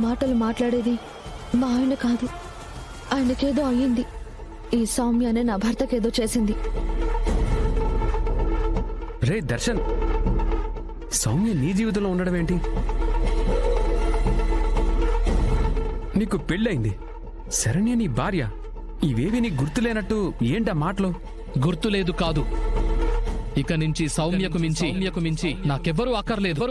మాటలు మాట్లాడేది మా ఆయన కాదు. ఆయనకేదో అయ్యింది. ఈ సౌమ్య అనే నా భర్తకేదో చేసింది. రే దర్శన్, సౌమ్య నీ జీవితంలో ఉండడం ఏంటి? నీకు పెళ్ళయింది, శరణ్య నీ భార్య. ఇవేవి నీకు గుర్తులేనట్టు ఏంటా మాటలు? గుర్తులేదు కాదు, ఇక నుంచి సౌమ్యకు మించి నాకెవ్వరూ అక్కర్లేదు.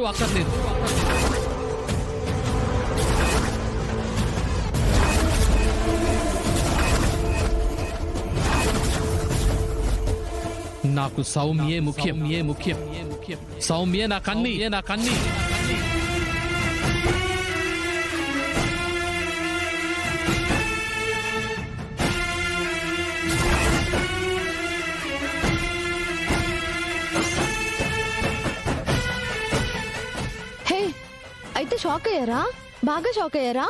నాకు సౌమ్యే ముఖ్యం. సౌమ్యే నాకన్నీ. హే, అయితే షాక్ అయ్యారా? బాగా షాక్ అయ్యారా?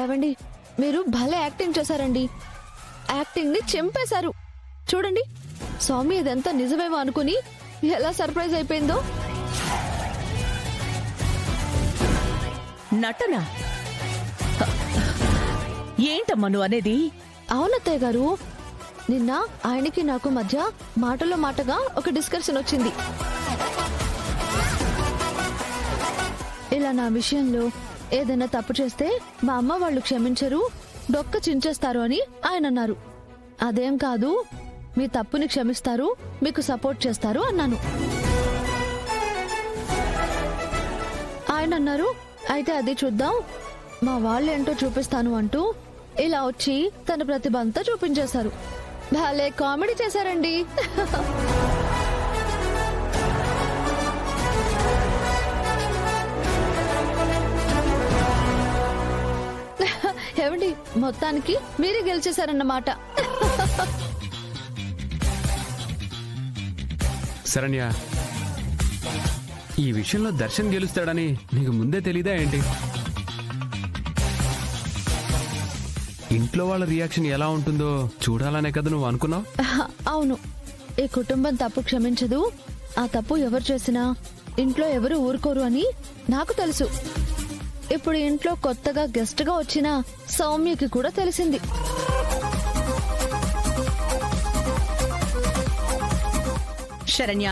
ఏవండి, మీరు భలే యాక్టింగ్ చేశారండి. యాక్టింగ్ ని చెంపేశారు. చూడండి, స్వామి ఇదంతా నిజమేమో అనుకుని ఎలా సర్ప్రైజ్ అయిపోయిందో. నటన ఏంటమ్మా నువ్వు అనేది? అవునత్తయ్య గారు, నిన్న ఆయనకి నాకు మధ్య మాటలో మాటగా ఒక డిస్కషన్ వచ్చింది. ఇలా నా విషయంలో ఏదైనా తప్పు చేస్తే మా అమ్మ వాళ్ళు క్షమించరు, డొక్క చించేస్తారు అని ఆయన అన్నారు. అదేం కాదు, మీ తప్పుని క్షమిస్తారు, మీకు సపోర్ట్ చేస్తారు అన్నాను. ఆయన అన్నారు, అయితే అది చూద్దాం, మా వాళ్ళేంటో చూపిస్తాను అంటూ ఇలా వచ్చి తన ప్రతిభ అంతా చూపించేశారు. భలే కామెడీ చేశారండి. ఏమండి, మొత్తానికి మీరే గెలిచేశారన్నమాట. శరణ్య, ఈ విషయంలో దర్శన్ గెలుస్తాడని నీకు ముందే తెలీదా ఏంటి? ఇంట్లో వాళ్ళ రియాక్షన్ ఎలా ఉంటుందో చూడాలనే కదా నువ్వు అనుకున్నావు? అవును, ఈ కుటుంబం తప్పు క్షమించదు, ఆ తప్పు ఎవరు చేసినా ఇంట్లో ఎవరు ఊరుకోరు అని నాకు తెలుసు. ఇప్పుడు ఇంట్లో కొత్తగా గెస్ట్ గా వచ్చిన సౌమ్యకి కూడా తెలిసింది. శరణ్య,